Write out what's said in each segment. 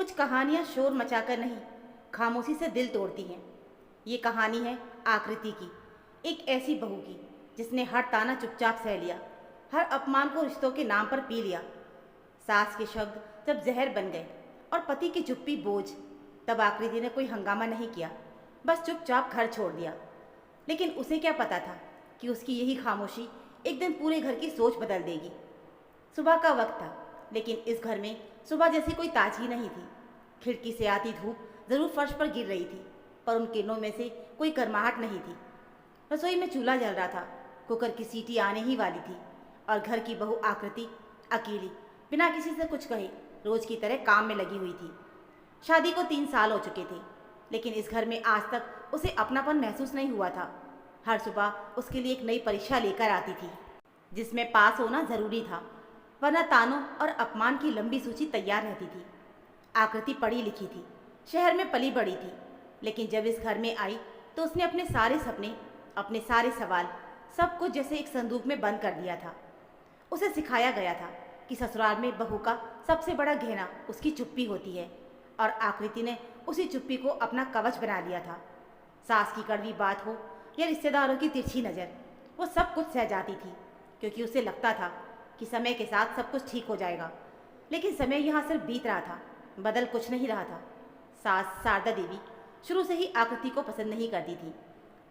कुछ कहानियाँ शोर मचाकर नहीं, खामोशी से दिल तोड़ती हैं। ये कहानी है आकृति की, एक ऐसी बहू की जिसने हर ताना चुपचाप सह लिया, हर अपमान को रिश्तों के नाम पर पी लिया। सास के शब्द जब जहर बन गए और पति की चुप्पी बोझ, तब आकृति ने कोई हंगामा नहीं किया, बस चुपचाप घर छोड़ दिया। लेकिन उसे क्या पता था कि उसकी यही खामोशी एक दिन पूरे घर की सोच बदल देगी। सुबह का वक्त था, लेकिन इस घर में सुबह जैसी कोई ताजगी नहीं थी। खिड़की से आती धूप जरूर फर्श पर गिर रही थी, पर उन किरणों में से कोई गर्माहट नहीं थी। रसोई में चूल्हा जल रहा था, कुकर की सीटी आने ही वाली थी और घर की बहू आकृति अकेली, बिना किसी से कुछ कहे, रोज की तरह काम में लगी हुई थी। शादी को 3 साल हो चुके थे, लेकिन इस घर में आज तक उसे अपनापन महसूस नहीं हुआ था। हर सुबह उसके लिए एक नई परीक्षा लेकर आती थी, जिसमें पास होना जरूरी था, वरना तानों और अपमान की लंबी सूची तैयार रहती थी। आकृति पढ़ी लिखी थी, शहर में पली बड़ी थी, लेकिन जब इस घर में आई तो उसने अपने सारे सपने, अपने सारे सवाल, सब कुछ जैसे एक संदूक में बंद कर दिया था। उसे सिखाया गया था कि ससुराल में बहू का सबसे बड़ा गहना उसकी चुप्पी होती है, और आकृति ने उसी चुप्पी को अपना कवच बना लिया था। सास की कड़वी बात हो या रिश्तेदारों की तिरछी नज़र, वो सब कुछ सह जाती थी, क्योंकि उसे लगता था कि समय के साथ सब कुछ ठीक हो जाएगा। लेकिन समय यहाँ सिर्फ बीत रहा था, बदल कुछ नहीं रहा था। सास शारदा देवी शुरू से ही आकृति को पसंद नहीं करती थी।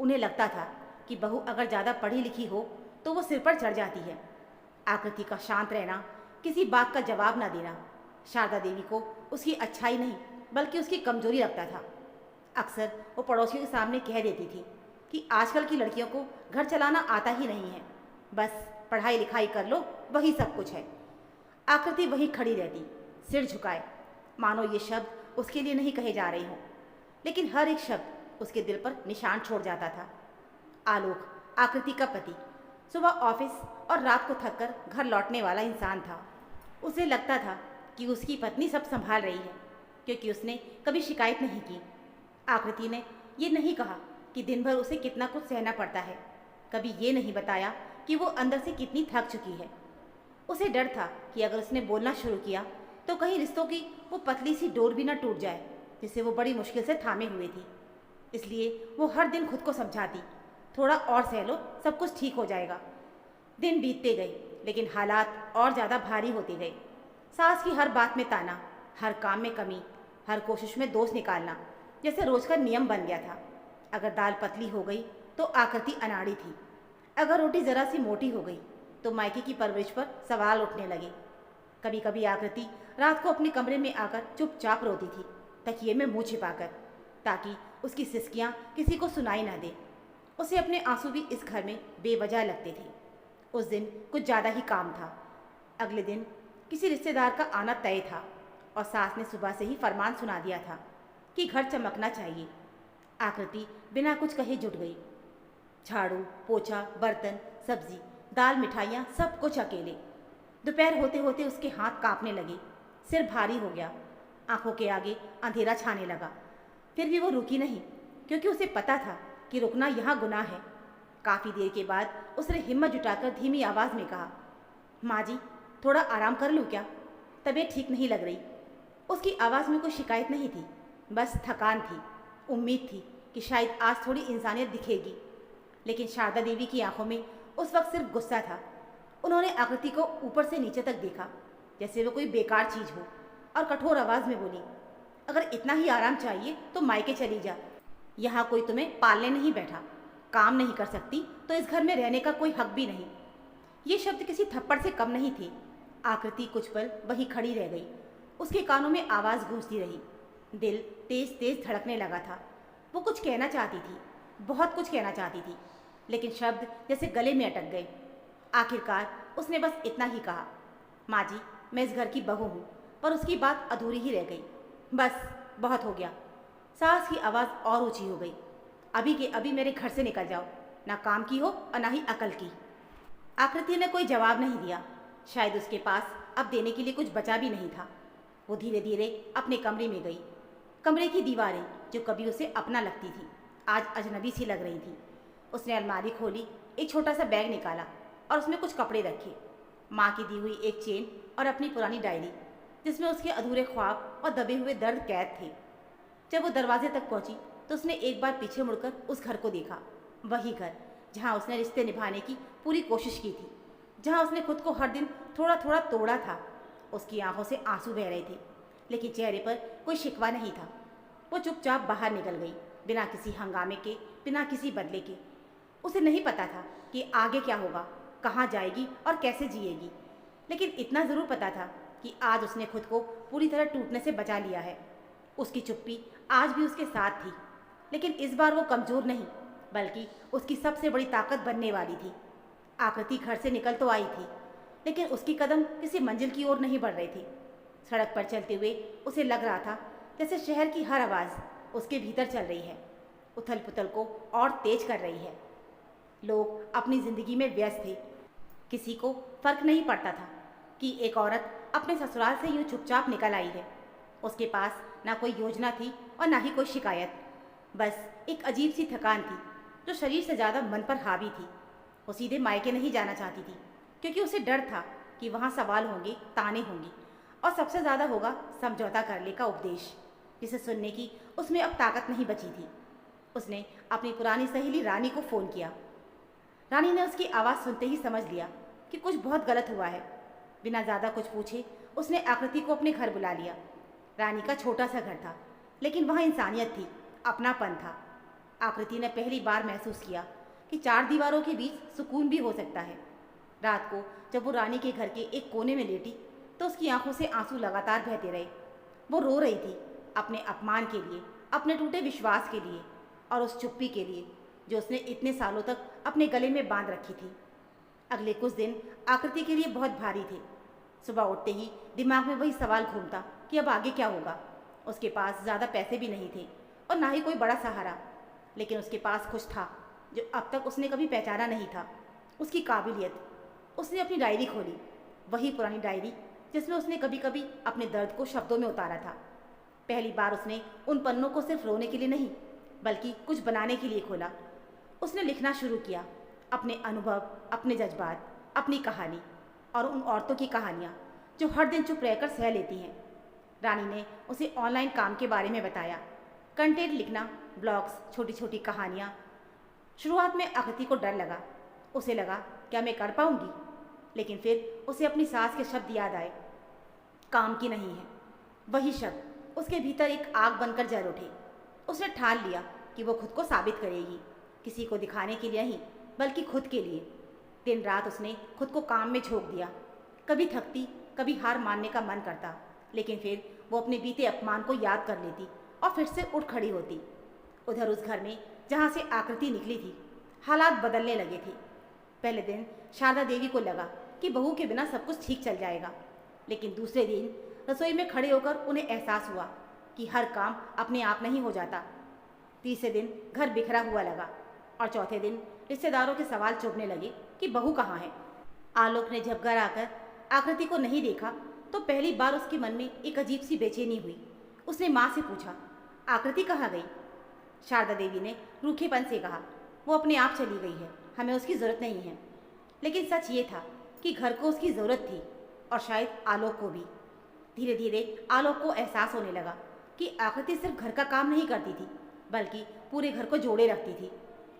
उन्हें लगता था कि बहू अगर ज़्यादा पढ़ी लिखी हो तो वो सिर पर चढ़ जाती है। आकृति का शांत रहना, किसी बात का जवाब ना देना, शारदा देवी को उसकी अच्छाई नहीं बल्कि उसकी कमजोरी लगता था। अक्सर वो पड़ोसियों के सामने कह देती थी कि आजकल की लड़कियों को घर चलाना आता ही नहीं है, बस पढ़ाई लिखाई कर लो, वही सब कुछ है। आकृति वही खड़ी रहती, सिर झुकाए, मानो ये शब्द उसके लिए नहीं कहे जा रहे हों, लेकिन हर एक शब्द उसके दिल पर निशान छोड़ जाता था। आलोक, आकृति का पति, सुबह ऑफिस और रात को थककर घर लौटने वाला इंसान था। उसे लगता था कि उसकी पत्नी सब संभाल रही है, क्योंकि उसने कभी शिकायत नहीं की। आकृति ने ये नहीं कहा कि दिन भर उसे कितना कुछ सहना पड़ता है, कभी ये नहीं बताया कि वो अंदर से कितनी थक चुकी है। उसे डर था कि अगर उसने बोलना शुरू किया तो कहीं रिश्तों की वो पतली सी डोर भी न टूट जाए, जिसे वो बड़ी मुश्किल से थामे हुए थी। इसलिए वो हर दिन खुद को समझाती, थोड़ा और सह लो, सब कुछ ठीक हो जाएगा। दिन बीतते गए, लेकिन हालात और ज़्यादा भारी होते गए। सास की हर बात में ताना, हर काम में कमी, हर कोशिश में दोष निकालना जैसे रोज का नियम बन गया था। अगर दाल पतली हो गई तो आकृति अनाड़ी थी, अगर रोटी ज़रा सी मोटी हो गई तो मायके की परवरिश पर सवाल उठने लगे। कभी कभी आकृति रात को अपने कमरे में आकर चुपचाप रोती थी, तकिए में मुंह छिपाकर, ताकि उसकी सिसकियाँ किसी को सुनाई ना दे। उसे अपने आंसू भी इस घर में बेवजह लगते थे। उस दिन कुछ ज़्यादा ही काम था। अगले दिन किसी रिश्तेदार का आना तय था और सास ने सुबह से ही फरमान सुना दिया था कि घर चमकना चाहिए। आकृति बिना कुछ कहे जुट गई। झाड़ू, पोछा, बर्तन, सब्जी, दाल, मिठाइयाँ, सब कुछ अकेले। दोपहर होते होते उसके हाथ कांपने लगे, सिर भारी हो गया, आंखों के आगे अंधेरा छाने लगा। फिर भी वो रुकी नहीं, क्योंकि उसे पता था कि रुकना यहाँ गुनाह है। काफ़ी देर के बाद उसने हिम्मत जुटाकर धीमी आवाज़ में कहा, माँ जी, थोड़ा आराम कर लूँ क्या? तबीयत ठीक नहीं लग रही। उसकी आवाज़ में कोई शिकायत नहीं थी, बस थकान थी। उम्मीद थी कि शायद आज थोड़ी इंसानियत दिखेगी, लेकिन शारदा देवी की आंखों में उस वक्त सिर्फ गुस्सा था। उन्होंने आकृति को ऊपर से नीचे तक देखा, जैसे वो कोई बेकार चीज़ हो, और कठोर आवाज़ में बोली, अगर इतना ही आराम चाहिए तो मायके चली जा। यहाँ कोई तुम्हें पालने नहीं बैठा, काम नहीं कर सकती तो इस घर में रहने का कोई हक भी नहीं। ये शब्द किसी थप्पड़ से कम नहीं थे। आकृति कुछ पल वहीं खड़ी रह गई। उसके कानों में आवाज़ गूंजती रही, दिल तेज तेज धड़कने लगा था। वो कुछ कहना चाहती थी, बहुत कुछ कहना चाहती थी, लेकिन शब्द जैसे गले में अटक गए। आखिरकार उसने बस इतना ही कहा, माँ जी, मैं इस घर की बहू हूँ। पर उसकी बात अधूरी ही रह गई। बस, बहुत हो गया। सास की आवाज़ और ऊंची हो गई, अभी के अभी मेरे घर से निकल जाओ, ना काम की हो और ना ही अकल की। आकृति ने कोई जवाब नहीं दिया। शायद उसके पास अब देने के लिए कुछ बचा भी नहीं था। वो धीरे धीरे अपने कमरे में गई। कमरे की दीवारें, जो कभी उसे अपना लगती थी, आज अजनबी सी लग रही थी। उसने अलमारी खोली, एक छोटा सा बैग निकाला और उसमें कुछ कपड़े रखे, माँ की दी हुई एक चेन और अपनी पुरानी डायरी। जिसमें उसके अधूरे ख्वाब और दबे हुए दर्द कैद थे। जब वो दरवाजे तक पहुंची तो उसने एक बार पीछे मुड़कर उस घर को देखा। वही घर जहां उसने रिश्ते निभाने की पूरी कोशिश की थी, जहां उसने खुद को हर दिन थोड़ा थोड़ा तोड़ा था। उसकी आंखों से आंसू बह रहे थे, लेकिन चेहरे पर कोई शिकवा नहीं था। वो चुपचाप बाहर निकल गई, बिना किसी हंगामे के, बिना किसी बदले के। उसे नहीं पता था कि आगे क्या होगा, कहाँ जाएगी और कैसे जिएगी, लेकिन इतना ज़रूर पता था कि आज उसने खुद को पूरी तरह टूटने से बचा लिया है। उसकी चुप्पी आज भी उसके साथ थी, लेकिन इस बार वो कमज़ोर नहीं, बल्कि उसकी सबसे बड़ी ताकत बनने वाली थी। आकृति घर से निकल तो आई थी, लेकिन उसकी कदम किसी मंजिल की ओर नहीं बढ़ रहे थे। सड़क पर चलते हुए उसे लग रहा था जैसे शहर की हर आवाज़ उसके भीतर चल रही है, उथल पुथल को और तेज कर रही है। लोग अपनी ज़िंदगी में व्यस्त थे। किसी को फर्क नहीं पड़ता था कि एक औरत अपने ससुराल से यूँ चुपचाप निकल आई है। उसके पास ना कोई योजना थी और ना ही कोई शिकायत, बस एक अजीब सी थकान थी जो शरीर से ज़्यादा मन पर हावी थी। वो सीधे मायके नहीं जाना चाहती थी, क्योंकि उसे डर था कि वहाँ सवाल होंगे, ताने होंगे और सबसे ज़्यादा होगा समझौता करने का उपदेश, जिसे सुनने की उसमें अब ताकत नहीं बची थी। उसने अपनी पुरानी सहेली रानी को फ़ोन किया। रानी ने उसकी आवाज़ सुनते ही समझ लिया कि कुछ बहुत गलत हुआ है। बिना ज़्यादा कुछ पूछे उसने आकृति को अपने घर बुला लिया। रानी का छोटा सा घर था, लेकिन वहाँ इंसानियत थी, अपनापन था। आकृति ने पहली बार महसूस किया कि चार दीवारों के बीच सुकून भी हो सकता है। रात को जब वो रानी के घर के एक कोने में लेटी तो उसकी आंखों से आंसू लगातार बहते रहे। वो रो रही थी, अपने अपमान के लिए, अपने टूटे विश्वास के लिए और उस चुप्पी के लिए जो उसने इतने सालों तक अपने गले में बांध रखी थी। अगले कुछ दिन आकृति के लिए बहुत भारी थे। सुबह उठते ही दिमाग में वही सवाल घूमता कि अब आगे क्या होगा। उसके पास ज़्यादा पैसे भी नहीं थे और ना ही कोई बड़ा सहारा, लेकिन उसके पास कुछ था जो अब तक उसने कभी पहचाना नहीं था, उसकी काबिलियत। उसने अपनी डायरी खोली, वही पुरानी डायरी जिसमें उसने कभी कभी अपने दर्द को शब्दों में उतारा था। पहली बार उसने उन पन्नों को सिर्फ रोने के लिए नहीं, बल्कि कुछ बनाने के लिए खोला। उसने लिखना शुरू किया, अपने अनुभव, अपने जज्बात, अपनी कहानी और उन औरतों की कहानियाँ जो हर दिन चुप रहकर सह लेती हैं। रानी ने उसे ऑनलाइन काम के बारे में बताया, कंटेंट लिखना, ब्लॉग्स, छोटी छोटी कहानियाँ। शुरुआत में आकृति को डर लगा। उसे लगा क्या मैं कर पाऊंगी, लेकिन फिर उसे अपनी सास के शब्द याद आए, काम की नहीं है। वही शब्द उसके भीतर एक आग बनकर जल उठे। उसने ठान लिया कि वो खुद को साबित करेगी, किसी को दिखाने के लिए नहीं, बल्कि खुद के लिए। दिन रात उसने खुद को काम में झोंक दिया। कभी थकती, कभी हार मानने का मन करता, लेकिन फिर वो अपने बीते अपमान को याद कर लेती और फिर से उठ खड़ी होती। उधर उस घर में जहाँ से आकृति निकली थी, हालात बदलने लगे थे। पहले दिन शारदा देवी को लगा कि बहू के बिना सब कुछ ठीक चल जाएगा, लेकिन दूसरे दिन रसोई में खड़े होकर उन्हें एहसास हुआ कि हर काम अपने आप नहीं हो जाता। तीसरे दिन घर बिखरा हुआ लगा और चौथे दिन रिश्तेदारों के सवाल चुभने लगे कि बहू कहाँ है। आलोक ने जब घर आकर आकृति को नहीं देखा तो पहली बार उसके मन में एक अजीब सी बेचैनी हुई। उसने माँ से पूछा, आकृति कहाँ गई? शारदा देवी ने रूखेपन से कहा, वो अपने आप चली गई है, हमें उसकी ज़रूरत नहीं है। लेकिन सच ये था कि घर को उसकी ज़रूरत थी और शायद आलोक को भी। धीरे धीरे आलोक को एहसास होने लगा कि आकृति सिर्फ घर का काम नहीं करती थी, बल्कि पूरे घर को जोड़े रखती थी।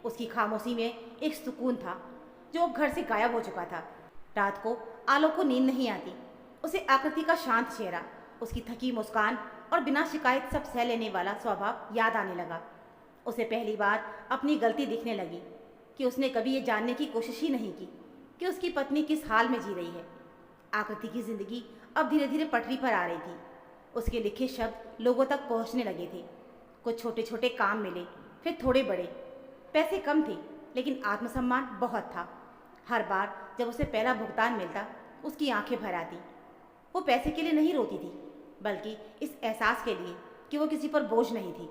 उसकी खामोशी में एक सुकून था जो अब घर से गायब हो चुका था। रात को आलोक को नींद नहीं आती। उसे आकृति का शांत चेहरा, उसकी थकी मुस्कान और बिना शिकायत सब सह लेने वाला स्वभाव याद आने लगा। उसे पहली बार अपनी गलती दिखने लगी कि उसने कभी ये जानने की कोशिश ही नहीं की कि उसकी पत्नी किस हाल में जी रही है। आकृति की जिंदगी अब धीरे धीरे पटरी पर आ रही थी। उसके लिखे शब्द लोगों तक पहुंचने लगे थे। कुछ छोटे छोटे काम मिले, फिर थोड़े बड़े। पैसे कम थे, लेकिन आत्मसम्मान बहुत था। हर बार जब उसे पहला भुगतान मिलता, उसकी आंखें भर आती। वो पैसे के लिए नहीं रोती थी, बल्कि इस एहसास के लिए कि वो किसी पर बोझ नहीं थी।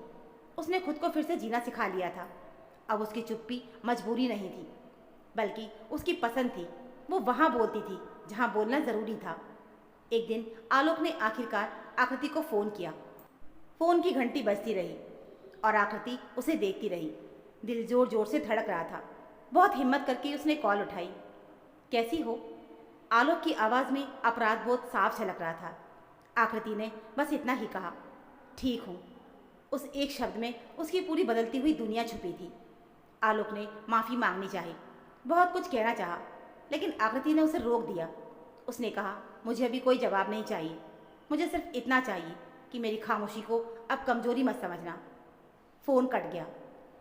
उसने खुद को फिर से जीना सिखा लिया था। अब उसकी चुप्पी मजबूरी नहीं थी, बल्कि उसकी पसंद थी। वो वहाँ बोलती थी जहाँ बोलना ज़रूरी था। एक दिन आलोक ने आखिरकार आकृति को फ़ोन किया। फ़ोन की घंटी बजती रही और आकृति उसे देखती रही। दिल जोर जोर से धड़क रहा था। बहुत हिम्मत करके उसने कॉल उठाई। कैसी हो? आलोक की आवाज़ में अपराध बोध साफ झलक रहा था। आकृति ने बस इतना ही कहा, ठीक हूँ। उस एक शब्द में उसकी पूरी बदलती हुई दुनिया छुपी थी। आलोक ने माफ़ी मांगनी चाही, बहुत कुछ कहना चाहा, लेकिन आकृति ने उसे रोक दिया। उसने कहा, मुझे अभी कोई जवाब नहीं चाहिए, मुझे सिर्फ इतना चाहिए कि मेरी खामोशी को अब कमजोरी मत समझना। फ़ोन कट गया,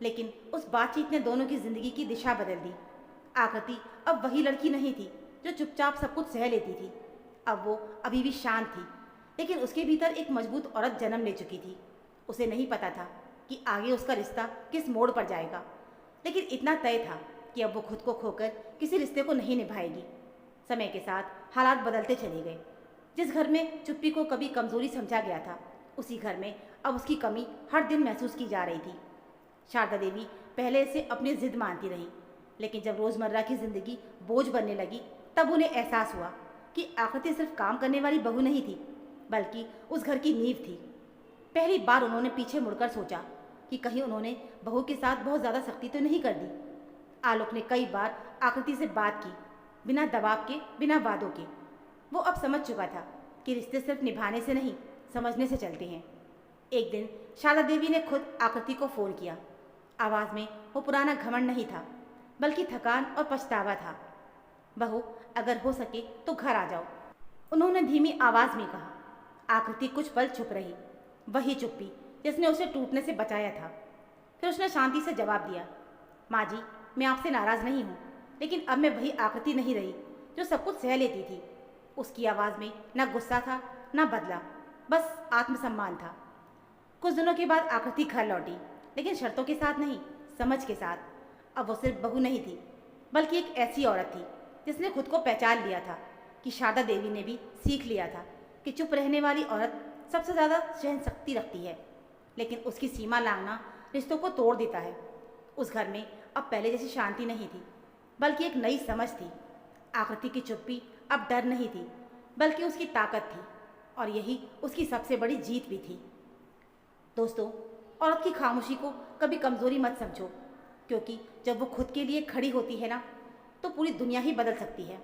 लेकिन उस बातचीत ने दोनों की ज़िंदगी की दिशा बदल दी। आकृति अब वही लड़की नहीं थी जो चुपचाप सब कुछ सह लेती थी। अब वो अभी भी शांत थी, लेकिन उसके भीतर एक मजबूत औरत जन्म ले चुकी थी। उसे नहीं पता था कि आगे उसका रिश्ता किस मोड़ पर जाएगा, लेकिन इतना तय था कि अब वो खुद को खोकर किसी रिश्ते को नहीं निभाएगी। समय के साथ हालात बदलते चले गए। जिस घर में चुप्पी को कभी कमज़ोरी समझा गया था, उसी घर में अब उसकी कमी हर दिन महसूस की जा रही थी। शारदा देवी पहले से अपनी जिद मानती रही, लेकिन जब रोज़मर्रा की ज़िंदगी बोझ बनने लगी, तब उन्हें एहसास हुआ कि आकृति सिर्फ काम करने वाली बहू नहीं थी, बल्कि उस घर की नींव थी। पहली बार उन्होंने पीछे मुड़कर सोचा कि कहीं उन्होंने बहू के साथ बहुत ज़्यादा सख्ती तो नहीं कर दी। आलोक ने कई बार आकृति से बात की, बिना दबाव के, बिना वादों के। वो अब समझ चुका था कि रिश्ते सिर्फ निभाने से नहीं, समझने से चलते हैं। एक दिन शारदा देवी ने खुद आकृति को फ़ोन किया। आवाज़ में वो पुराना घमंड नहीं था, बल्कि थकान और पछतावा था। बहू, अगर हो सके तो घर आ जाओ, उन्होंने धीमी आवाज़ में कहा। आकृति कुछ पल चुप रही, वही चुप्पी जिसने उसे टूटने से बचाया था। फिर उसने शांति से जवाब दिया, माँ जी, मैं आपसे नाराज़ नहीं हूँ, लेकिन अब मैं वही आकृति नहीं रही जो सब कुछ सह लेती थी। उसकी आवाज़ में न गुस्सा था, न बदला, बस आत्मसम्मान था। कुछ दिनों के बाद आकृति घर लौटी, लेकिन शर्तों के साथ नहीं, समझ के साथ। अब वो सिर्फ बहू नहीं थी, बल्कि एक ऐसी औरत थी जिसने खुद को पहचान लिया था कि शारदा देवी ने भी सीख लिया था कि चुप रहने वाली औरत सबसे ज़्यादा सहन शक्ति रखती है, लेकिन उसकी सीमा लांघना रिश्तों को तोड़ देता है। उस घर में अब पहले जैसी शांति नहीं थी, बल्कि एक नई समझ थी। आकृति की चुप्पी अब डर नहीं थी, बल्कि उसकी ताकत थी, और यही उसकी सबसे बड़ी जीत भी थी। दोस्तों, औरत की खामोशी को कभी कमज़ोरी मत समझो, क्योंकि जब वो खुद के लिए खड़ी होती है ना, तो पूरी दुनिया ही बदल सकती है।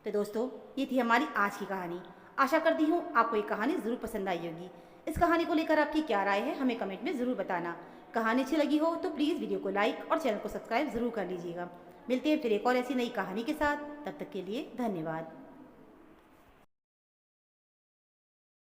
तो दोस्तों, ये थी हमारी आज की कहानी। आशा करती हूँ आपको ये कहानी ज़रूर पसंद आई होगी। इस कहानी को लेकर आपकी क्या राय है, हमें कमेंट में ज़रूर बताना। कहानी अच्छी लगी हो तो प्लीज़ वीडियो को लाइक और चैनल को सब्सक्राइब ज़रूर कर लीजिएगा। मिलते हैं फिर एक और ऐसी नई कहानी के साथ। तब तक के लिए धन्यवाद।